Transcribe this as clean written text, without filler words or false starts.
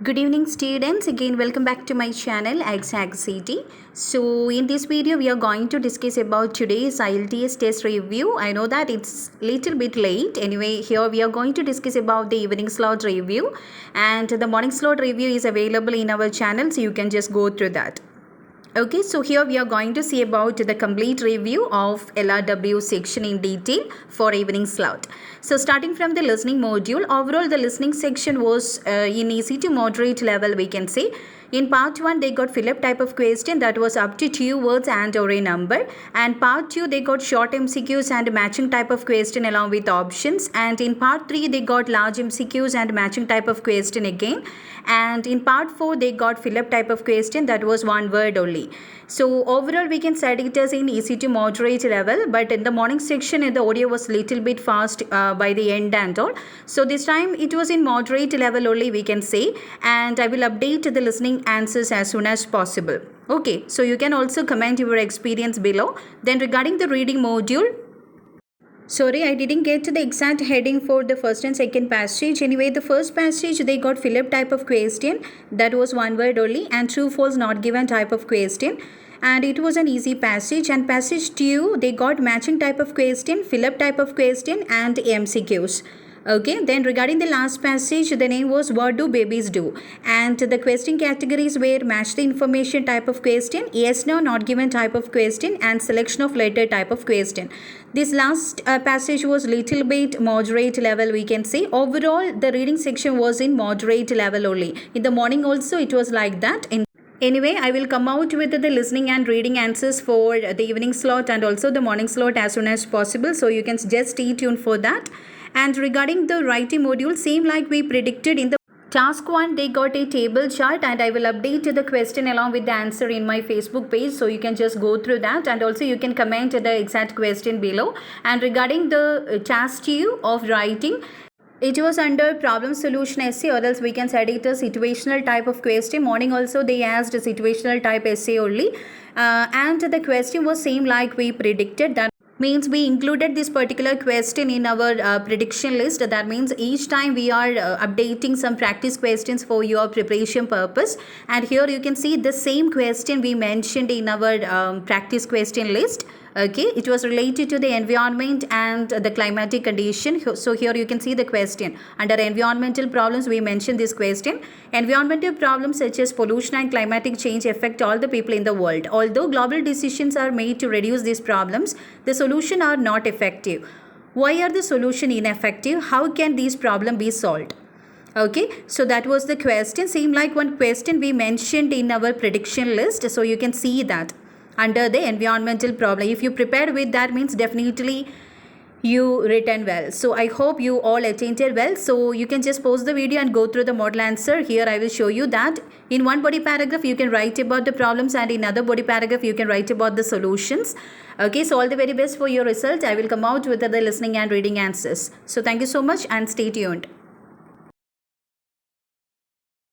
Good evening students, again welcome back to my channel Exact City. So in this video we are going to discuss about today's IELTS test review. I know that it's little bit late. Anyway, here we are going to discuss about the evening slot review, and the morning slot review is available in our channel, so you can just go through that. Okay, so here we are going to see about the complete review of LRW section in detail for evening slot. So starting from the listening module, overall the listening section was in easy to moderate level, we can say. In part 1, they got fill-up type of question that was up to 2 words and or a number. And part 2, they got short MCQs and matching type of question along with options. And in part 3, they got large MCQs and matching type of question again. And in part 4, they got fill-up type of question that was 1 word only. So overall, we can set it as in easy to moderate level. But in the morning section, the audio was little bit fast by the end and all. So this time, it was in moderate level only, we can say. And I will update the listening answers as soon as possible. Okay, so you can also comment your experience below. Then regarding the reading module, sorry, I didn't get to the exact heading for the first and second passage. Anyway, the first passage, they got fill-up type of question. That was 1 word only, and true, false, not given type of question. And it was an easy passage. And passage 2, they got matching type of question, fill-up type of question, and MCQs. Okay, then regarding the last passage, the name was What Do Babies Do? And the question categories were match the information type of question, yes, no, not given type of question, and selection of letter type of question. This last passage was little bit moderate level, we can say. Overall, the reading section was in moderate level only. In the morning also, it was like that. Anyway, I will come out with the listening and reading answers for the evening slot and also the morning slot as soon as possible. So you can just stay tuned for that. And regarding the writing module, same like we predicted in the task 1, they got a table chart, and I will update the question along with the answer in my Facebook page, so you can just go through that, and also you can comment the exact question below. And regarding the task 2 of writing, it was under problem solution essay, or else we can set it a situational type of question. Morning also they asked a situational type essay only, and the question was same like we predicted. That means we included this particular question in our prediction list. That means each time we are updating some practice questions for your preparation purpose. And here you can see the same question we mentioned in our practice question list. Okay, it was related to the environment and the climatic condition. So here you can see the question. Under environmental problems, we mentioned this question. Environmental problems such as pollution and climatic change affect all the people in the world. Although global decisions are made to reduce these problems, the solution are not effective. Why are the solution ineffective? How can these problems be solved? Okay, so that was the question. Same like one question we mentioned in our prediction list. So you can see that under the environmental problem, if you prepared with that, means definitely you written well. So I hope you all attended well. So you can just pause the video and go through the model answer. Here I will show you that in one body paragraph you can write about the problems, and in other body paragraph you can write about the solutions. Okay, so all the very best for your result. I will come out with the listening and reading answers. So thank you so much and stay tuned.